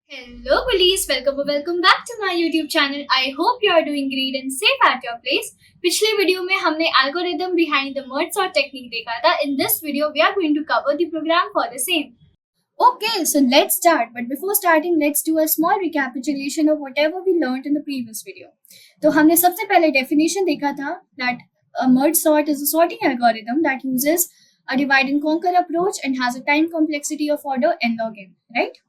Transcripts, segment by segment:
Hello, bullies. Welcome back to my YouTube channel. I hope you are doing great and safe at your place. पिछले video में हमने algorithm behind the merge sort technique देखा था. In this video, we are going to cover the program for the same. Okay, so let's start. But before starting, let's do a small recapitulation of whatever we learned in the previous video. तो हमने सबसे पहले definition देखा था that a merge sort is a sorting algorithm that uses a divide and conquer approach and has a time complexity of order n log n, right?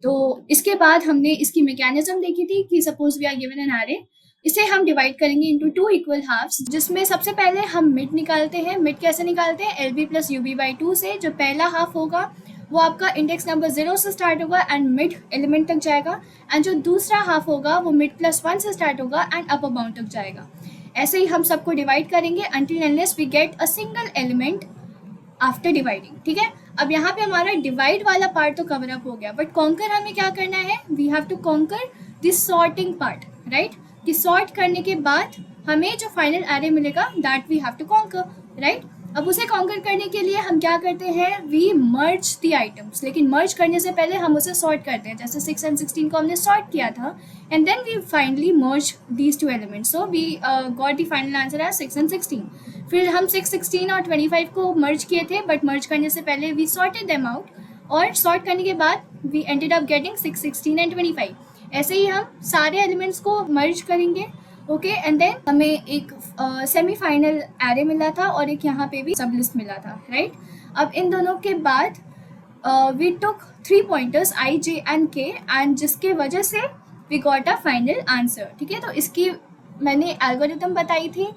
तो इसके बाद हमने इसकी मैकेनिज्म देखी थी कि suppose we are given an array, इसे हम डिवाइड करेंगे इनटू टू इक्वल हाफ्स, जिसमें सबसे पहले हम मिड निकालते हैं. मिड कैसे निकालते हैं? L B plus U B by two से. जो पहला हाफ होगा वो आपका इंडेक्स नंबर 0 से स्टार्ट होगा एंड मिड एलिमेंट तक जाएगा, एंड जो दूसरा हाफ होगा वो मिड प्लस 1 से स्टार्ट होगा एंड अपर बाउंड तक जाएगा. ऐसे ही हम सबको डिवाइड करेंगे until unless we get a single element after dividing. ठीक है, अब यहाँ पे हमारा डिवाइड वाला पार्ट तो कवर अप हो गया, बट कॉन्कर हमें क्या करना है? We have to conquer this sorting part, right? कि सॉर्ट करने के बाद हमें जो फाइनल एरे मिलेगा that we have to conquer, right? अब उसे कॉन्कर करने के लिए हम क्या करते हैं? We merge the items. लेकिन मर्ज करने से पहले हम उसे सॉर्ट करते हैं. जैसे 6 and 16 को हमने सॉर्ट किया था and then we finally merge these two elements. So we got the final answer as 6 and 16. फिर हम 6, 16 और 25 को मर्ज किए थे, बट मर्ज करने से पहले वी सॉर्टेड देम आउट, और सॉर्ट करने के बाद we ended up getting 6, 16 and 25. ऐसे ही हम सारे एलिमेंट्स को मर्ज करेंगे. ओके, एंड देन हमें एक सेमीफाइनल एरे मिला था और एक यहाँ पे भी सब लिस्ट मिला था, राइट? अब इन दोनों के बाद we took 3 pointers i, j and k, and जिसके वजह से we got a final answer. ठीक है, तो इसकी मैंने एल्गोरिथम बताई थी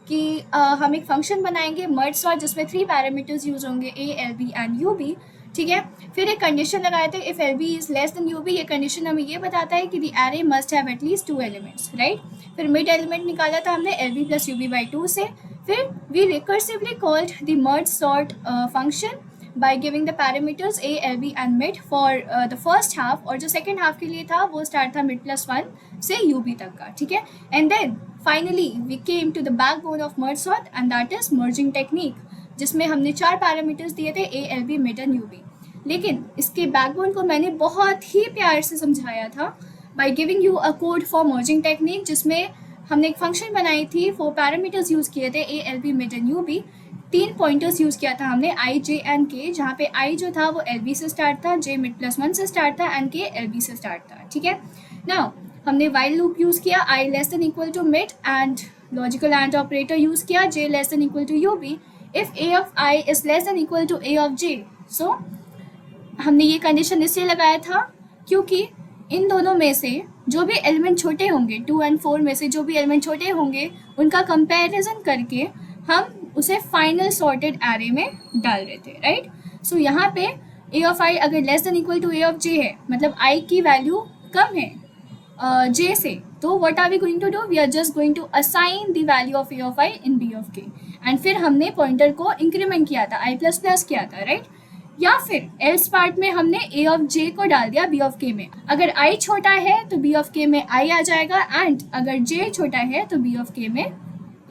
कि हम एक फंक्शन बनाएंगे मर्ज सॉर्ट जिसमें 3 पैरामीटर्स यूज होंगे, a, l, b and u, b. ठीक है, फिर एक कंडीशन लगाए थे if L B is less than U B. ये कंडीशन हमें ये बताता है कि the array must have at least 2 elements, right? फिर मिड एलिमेंट निकाला था हमने L B plus U B by 2 से. फिर we recursively called the merge sort function by giving the parameters a, l, b and mid for the first half, और जो second half के लिए था वो start था mid plus 1 से u, b तक का. ठीक है, and then finally we came to the backbone of merge sort and that is merging technique, जिसमें हमने 4 पैरामीटर्स दिए थे a, l, b, mid and u, b. लेकिन इसके बैकबोन को मैंने बहुत ही प्यार से समझाया था by giving you a code for merging technique, जिसमें हमने एक फंक्शन बनाई थी, 4 पैरामीटर्स यूज़ किए थे a, l, b, mid and u, b. 3 pointers use किया था हमने i, j एंड k, जहाँ पे i जो था वो एल बी से स्टार्ट था, j मिड प्लस 1 से स्टार्ट था एंड k एल बी से स्टार्ट था. ठीक है, नाउ हमने वाइल लूप यूज़ किया, i less than equal to mid, and logical and operator use किया, j less than equal to U B if a of i is less than equal to a of j. So हमने ये condition इसलिए लगाया था क्योंकि इन दोनों में से जो भी एलिमेंट छोटे होंगे, 2 and 4 में से जो भी एलिमेंट छोटे होंगे उनका कंपैरिजन करके हम उसे फाइनल सॉर्टेड एरे में डाल रहे थे, राइट? सो यहाँ पे a ऑफ i अगर less than equal to a of j है, मतलब i की वैल्यू कम है j से, तो what are we going to do? We are just going to assign the value of a of i in b of k, and फिर हमने pointer को increment किया था, i प्लस प्लस किया था, राइट? या फिर एल्स पार्ट में हमने a ऑफ j को डाल दिया b ऑफ k में. अगर i छोटा है तो b ऑफ k में i आ जाएगा, एंड अगर j छोटा है तो b ऑफ k में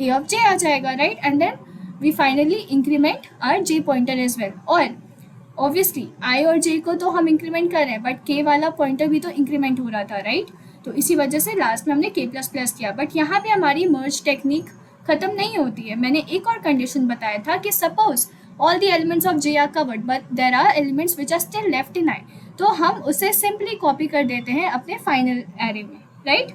a ऑफ j आ जाएगा, right? And then we finally increment our j pointer as well. और ऑब्वियसली i और j को तो हम इंक्रीमेंट कर रहे हैं, बट k वाला पॉइंटर भी तो इंक्रीमेंट हो रहा था, राइट? तो इसी वजह से लास्ट में हमने k प्लस प्लस किया. बट यहाँ पे हमारी मर्ज टेक्निक खत्म नहीं होती है. मैंने एक और कंडीशन बताया था कि suppose all the elements of j are covered but there are elements which are still left in i, तो हम उसे simply copy कर देते हैं अपने final array में, right?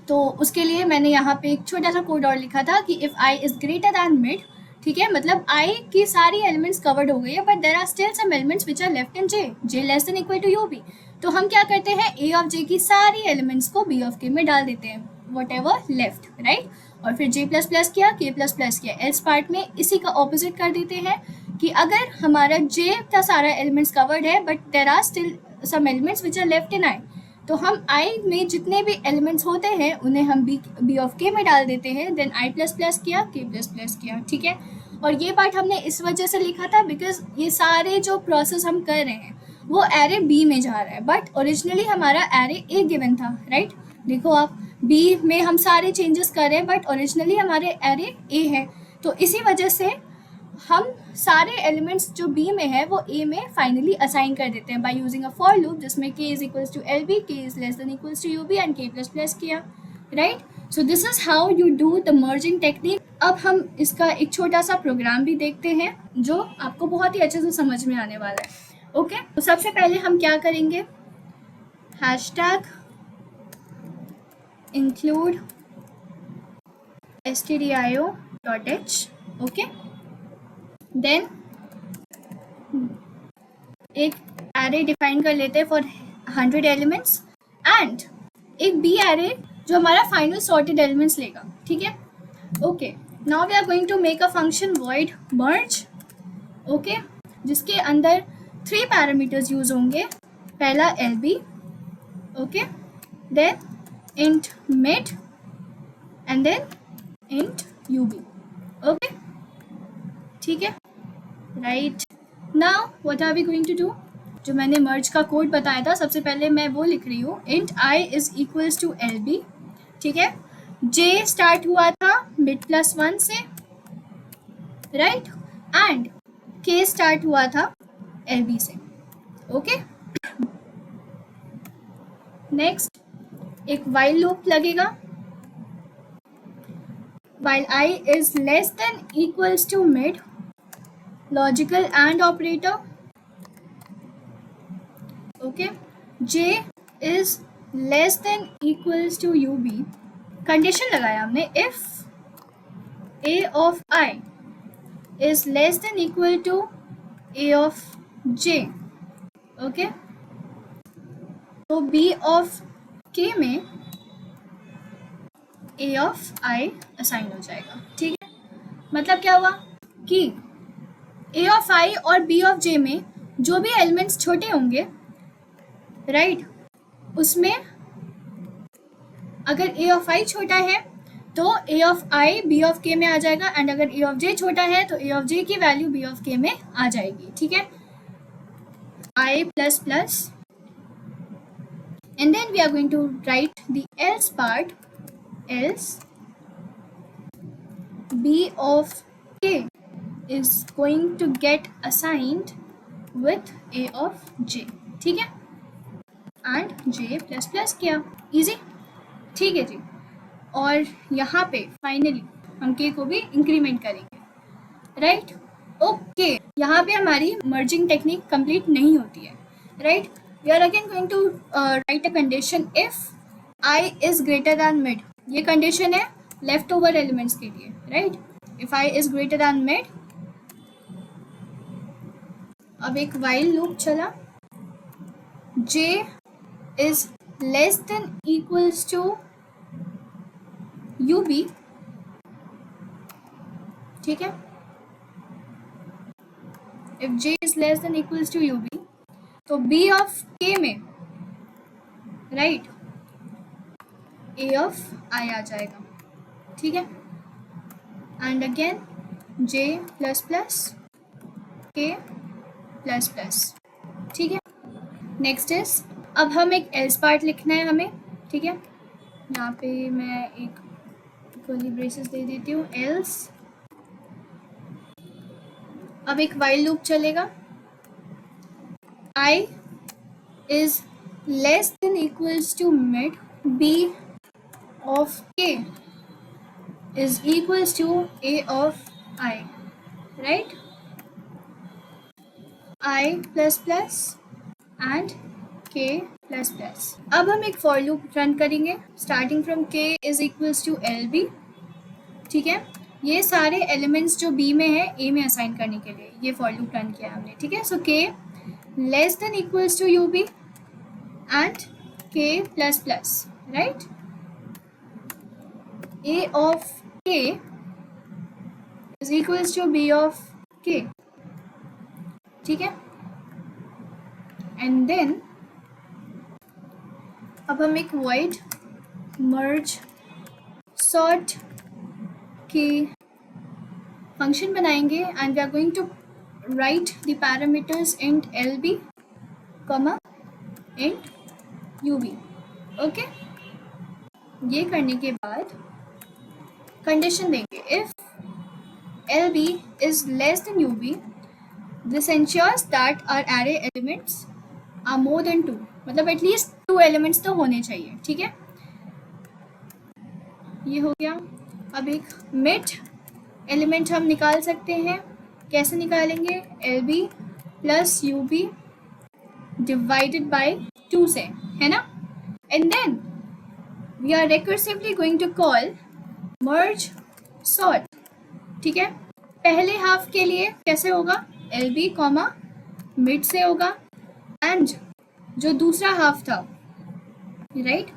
तो उसके लिए मैंने यहाँ पे एक छोटा सा कोड और लिखा था कि if i is greater than mid, ठीक है, मतलब i की सारी एलिमेंट्स कवर्ड हो गई है but there are still some elements which are left in j less than equal to U B. तो हम क्या करते हैं? a ऑफ j की सारी एलिमेंट्स को b ऑफ k में डाल देते हैं, वट एवर लेफ्ट, राइट? और फिर j प्लस प्लस किया, k प्लस प्लस किया. एल्स पार्ट में इसी का ऑपोजिट कर देते हैं कि अगर हमारा j का सारा एलिमेंट्स कवर्ड है but there are still some elements which are left in i, तो हम i में जितने भी एलिमेंट्स होते हैं उन्हें हम b ऑफ k में डाल देते हैं. देन i प्लस प्लस किया, k प्लस प्लस किया. ठीक है, और ये पार्ट हमने इस वजह से लिखा था बिकॉज ये सारे जो प्रोसेस हम कर रहे हैं वो एरे b में जा रहा है, बट ओरिजिनली हमारा एरे a गिवन था, राइट? देखो आप, b में हम सारे चेंजेस कर रहे हैं बट ओरिजिनली हमारे एरे a है. तो इसी वजह से हम सारे एलिमेंट्स जो बी में है वो ए में फाइनली असाइन कर देते हैं by using a for loop जिसमें k is equals to L B, K is less than equals to U B and K plus plus किया, right. So this is how you do the merging technique. अब हम इसका एक छोटा सा programme भी देखते हैं जो आपको बहुत ही अच्छे से समझ में आने वाला है। ओके, तो सबसे पहले हम क्या करेंगे, hashtag include stdio.h, okay. Then एक एरे डिफाइन कर लेते हैं फॉर 100 एलिमेंट्स एंड एक बी एरे जो हमारा फाइनल सॉर्टेड एलिमेंट्स लेगा, ठीक है। Okay, now we are going to make a function void merge, okay, जिसके अंदर 3 पैरामीटर्स यूज होंगे। पहला L B, okay, then int mid and then int ub, okay, ठीक है, right. Now what are we going to do, जो मैंने मर्ज का code बताया था सबसे पहले मैं वो लिख रही हूँ, int I is equals to L B, ठीक है। j स्टार्ट हुआ था mid प्लस 1 से, राइट, एंड k स्टार्ट हुआ था एल बी से, ओके। नेक्स्ट एक while लूप लगेगा, while I is less than equals to mid, logical and operator, okay, j is less than equals to ub, condition लगाया हमने, if a of I is less than equal to a of j, okay, तो b of k में a of I assign हो जाएगा, ठीक है। मतलब क्या हुआ कि a of I और b of j में जो भी एलिमेंट्स छोटे होंगे, राइट, उसमें अगर a of I छोटा है तो a of I b of k में आ जाएगा, एंड अगर a of j छोटा है तो a of j की वैल्यू b of k में आ जाएगी, ठीक है। I plus plus, and then we are going to write the else part, else b of k is going to get assigned with a of j, ठीक है, and j plus plus किया, easy, ठीक है जी। और यहाँ पे finally हम k को भी इंक्रीमेंट करेंगे, राइट, ओके। यहाँ पे हमारी मर्जिंग टेक्निक कंप्लीट नहीं होती है, right. We are again going to write a condition, if I is greater than mid, ये कंडीशन है लेफ्ट ओवर एलिमेंट्स के लिए, right. If I is greater than mid, अब एक while लूप चला, j is less than equals to ub, ठीक है। if j is less than equals to ub, तो b of k में, राइट, a of I आ जाएगा, ठीक है, and again j plus plus k plus plus, ठीक है। नेक्स्ट इज, अब हम एक एल्स पार्ट लिखना है हमें, ठीक है। यहाँ पे मैं एक कर्ली ब्रेसेस दे देती हूँ, एल्स, अब एक while लूप चलेगा, I is less than equals to mid, b of k is equals to a of I, right, I plus plus and k plus plus. अब हम एक फॉर लूप रन करेंगे, starting from k is equals to L B, ठीक है। ये सारे elements जो b में है a में असाइन करने के लिए ये फॉर लूप रन किया हमने, ठीक है। So k less than equals to ub and k plus plus, right, a of k is equals to b of k, ठीक है। एंड देन अब हम एक void merge sort की फंक्शन बनाएंगे and we are going to write the parameters int lb, int ub, okay. ये करने के बाद कंडीशन देंगे, if LB is less than UB, this ensures that our array elements are more than 2, मतलब at least 2 elements तो होने चाहिए, ठीक है। ये हो गया। अब एक मिड एलिमेंट हम निकाल सकते हैं, कैसे निकालेंगे? LB plus UB divided by 2 से, है ना। And then we are recursively going to call merge sort, ठीक है। पहले हाफ के लिए कैसे होगा? LB कॉमा मिड से होगा, एंड जो दूसरा हाफ था, राइट,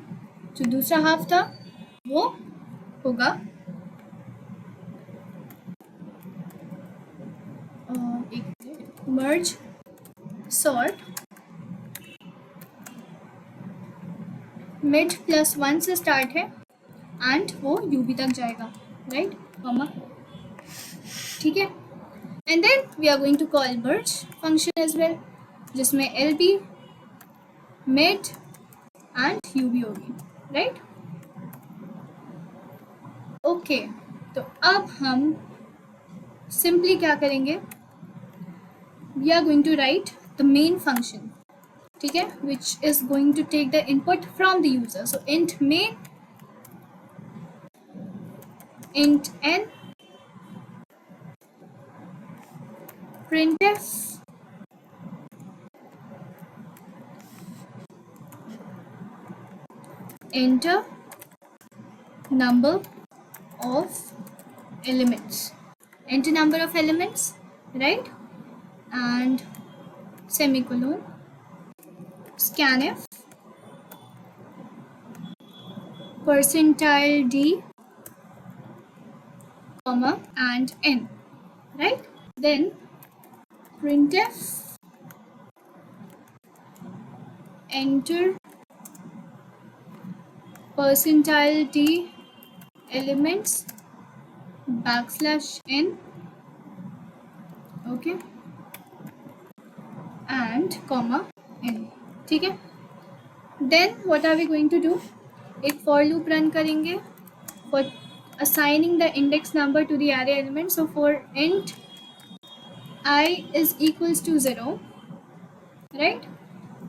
जो दूसरा हाफ था वो होगा मर्ज सॉर्ट मिड प्लस 1 से स्टार्ट है एंड वो UB तक जाएगा, राइट, कॉमा, ठीक है। And then we are going to call merge function as well, जिसमें LB मिड एंड UB होगी, राइट। ओके, तो अब हम सिंपली क्या करेंगे? We are going to write the main function, ठीक है, which is going to take the input from the user. So int main int n printf enter number of elements, enter number of elements, right, and semicolon, scanf percentile d comma and n, right. Then printf enter percentile d elements backslash n, okay, and comma n, ठीक है। Then what are we going to do? एक for loop run करेंगे for assigning the index number to the array element. So for int I is equals to 0, right,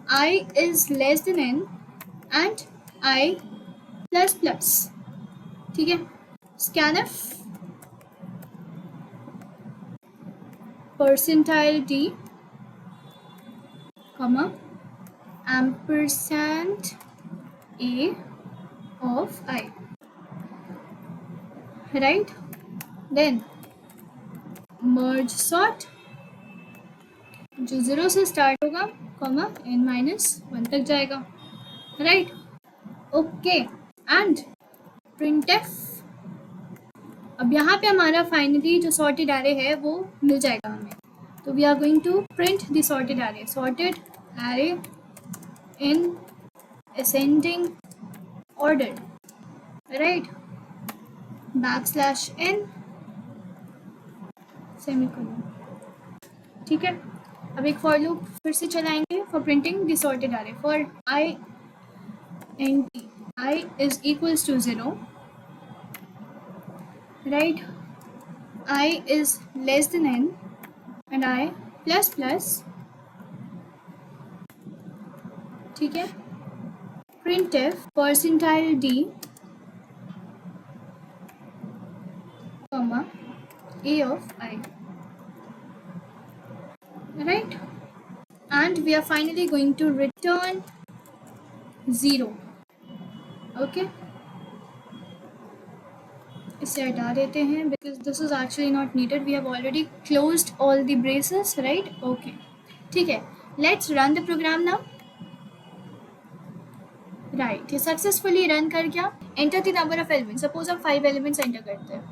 I is less than n and I plus plus, ठीक है। scanf percentile d comma ampersand a of I, right. Then merge sort जो 0 से start होगा comma n-1 तक जाएगा, right, okay. And printf, अब यहाँ पे हमारा फाइनली जो सॉर्टेड एरे है वो मिल जाएगा हमें, तो we are going to print the sorted array, sorted array in ascending order, right, backslash n semicolon, ठीक है। अब एक फॉर लूप फिर से चलाएंगे for printing the sorted array. For i int I is equals to 0, right, I is less than n and I plus plus, ठीक है। printf percentile d comma a of I, right, and we are finally going to return 0, okay. इसे हटा देते हैं because this is actually not needed, we have already closed all the braces, right, okay, ठीक है। Let's run the program now, right, ये successfully run कर गया। Enter the number of elements, suppose हम 5 एलिमेंट्स एंटर करते हैं,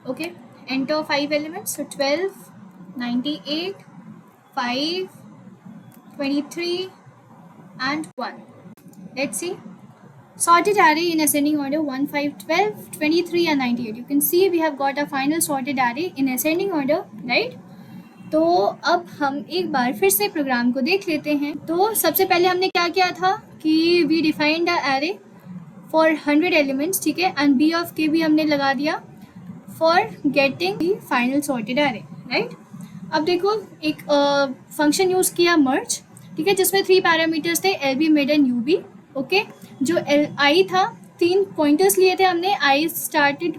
okay, enter 5 elements, so 12, 98, 5, 23 and 1. Let's see. Sorted array in ascending order 1, 5, 12, 23 and 98. You can see we have got a final sorted array in ascending order, right? तो अब हम एक बार फिर से programme को देख लेते हैं। तो सबसे पहले हमने क्या किया था कि we defined the array for 100 elements, ठीक है, एंड बी ऑफ के भी हमने लगा दिया for getting the final sorted array, right. अब देखो एक फंक्शन यूज़ किया मर्ज, ठीक है, जिसमें 3 पैरामीटर्स थे L B, mid and U B, okay. जो आई था 3 पॉइंटर्स लिए थे हमने, I started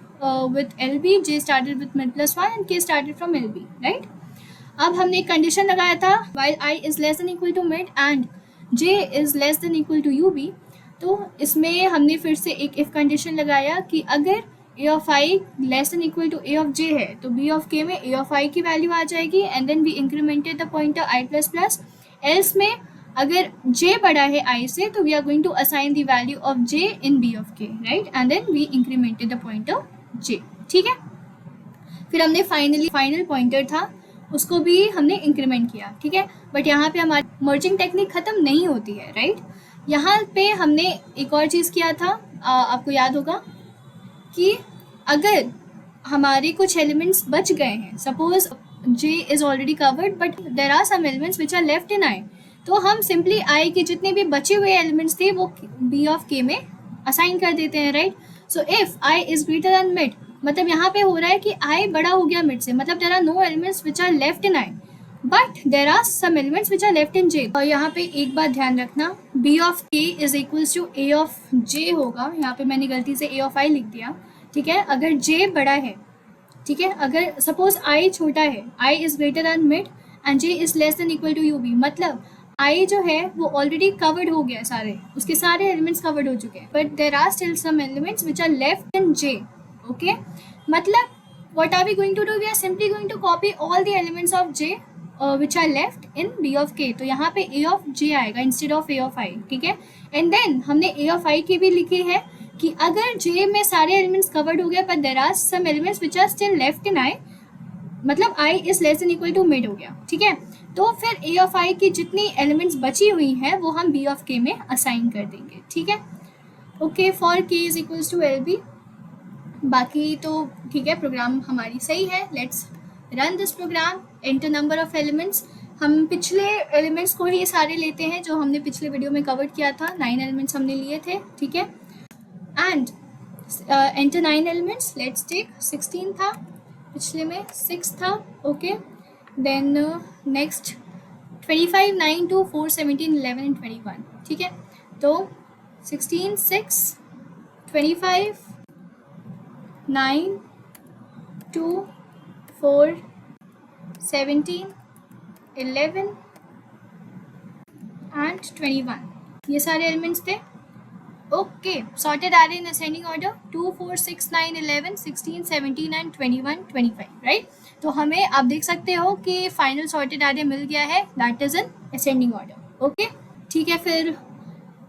with L B, J started with mid plus 1 and K started from L B, right. अब हमने एक कंडीशन लगाया था while I is less than equal to mid and J is less than equal to U B. तो इसमें हमने फिर से एक इफ़ कंडीशन लगाया कि अगर A of I less than equal to A of J है तो बी ऑफ के में ए ऑफ आई की वैल्यू आ जाएगी and then we incremented the pointer I plus plus. Else में अगर जे बड़ा है आई से तो we are going to assign the value of J in B of K, right, and then we incremented the pointer J, ठीक है। फिर हमने फाइनल पॉइंटर था उसको भी हमने इंक्रीमेंट किया, ठीक है। बट यहाँ पे हमारी मर्जिंग टेक्निक ख़त्म नहीं होती है, राइट। यहाँ पे हमने एक और चीज़ किया था, आपको याद होगा कि अगर हमारे कुछ एलिमेंट्स बच गए हैं, suppose J is already covered but there are some elements which are left in I, तो हम सिंपली आई के जितने भी बचे हुए एलिमेंट्स थे वो बी ऑफ के में असाइन कर देते हैं, right. So if I is greater than mid, मतलब यहाँ पे हो रहा है कि आई बड़ा हो गया मिड से, मतलब there are no elements which are left in I but there are some elements which are left in J. और यहाँ पे एक बात ध्यान रखना, B of K is equals to A of J होगा। यहाँ पे मैंने गलती से ए ऑफ आई लिख दिया, ठीक है। अगर जे बड़ा है, ठीक है, अगर सपोज आई छोटा है, I is greater than mid and J is less than equal to U B, मतलब आई जो है वो ऑलरेडी कवर्ड हो गया, सारे उसके सारे एलिमेंट्स कवर्ड हो चुके हैं, but there are still some elements which are left in J, okay. मतलब what are we going to do? We are simply going to copy all the elements of J which are left in B of K. तो यहाँ पे A of J आएगा instead of A of I, ठीक है। And then हमने A of I की भी लिखी है कि अगर J में सारे elements covered हो गया but there are some elements which are still left in I, मतलब I is less than equal to mid हो गया, ठीक है। तो फिर A of I की जितनी elements बची हुई हैं वो हम B of K में assign कर देंगे, ठीक है। Okay, for K is equals to LB। बाकी तो ठीक है, प्रोग्राम हमारी सही है। Let's run this program. Enter number of elements, हम पिछले एलिमेंट्स को ही सारे लेते हैं जो हमने पिछले वीडियो में कवर किया था। 9 एलिमेंट्स हमने लिए थे, ठीक है। And enter 9 elements, let's take 16 था, पिछले में 6 था, ओके। देन नेक्स्ट 25, 9, 2, 4, 17, 11 एंड 21, ठीक है। तो 16, 6, 25, 9, 2, 4, 17, 11 एंड 21, ये सारे एलिमेंट्स थे, okay. Sorted array in ascending order 2, 4, 6, 9, 11, 16, 17 and 21, 25, right. तो हमें आप देख सकते हो कि फाइनल सॉर्टेड एरे मिल गया है, that is in ascending order, okay, ठीक है। फिर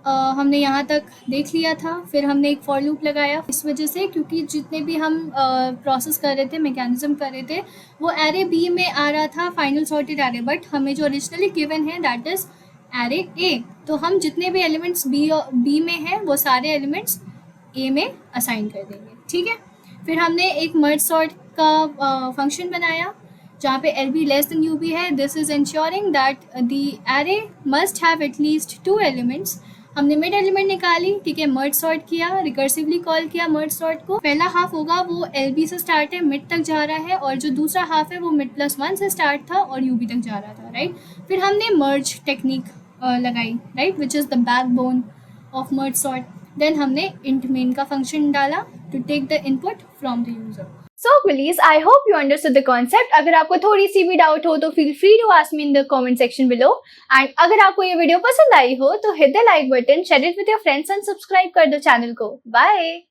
हमने यहाँ तक देख लिया था। फिर हमने एक फॉर लूप लगाया, इस वजह से क्योंकि जितने भी हम प्रोसेस कर रहे थे, मैकेनिज्म कर रहे थे, वो एरे बी में आ रहा था फाइनल सॉर्टेड एरे, बट हमें जो ओरिजिनली गिवन है दैट इज़ एरे ए। तो हम जितने भी एलिमेंट्स बी में हैं वो सारे एलिमेंट्स ए में असाइन कर देंगे, ठीक है। फिर हमने एक मर्ज सॉर्ट का फंक्शन बनाया जहाँ पे L B less than U B है। This is ensuring that the array must have at least 2 elements. हमने मिड एलिमेंट निकाली, ठीक है, मर्ज सॉर्ट किया, रिकर्सिवली कॉल किया मर्ज सॉर्ट को। पहला हाफ होगा वो एल बी से स्टार्ट है, मिड तक जा रहा है, और जो दूसरा हाफ है वो मिड प्लस 1 से स्टार्ट था और यू बी तक जा रहा था, राइट। फिर हमने मर्ज टेक्निक लगाई, right, which is the backbone of merge sort. Then हमने इंट मेन का फंक्शन डाला to take the input from the user. So please, I hope you understood the concept. अगर आपको थोड़ी सी भी डाउट हो तो feel free to ask me in the comment section below. And अगर आपको ये वीडियो पसंद आई हो तो hit the like button, share it with your friends and subscribe कर दो चैनल को। Bye.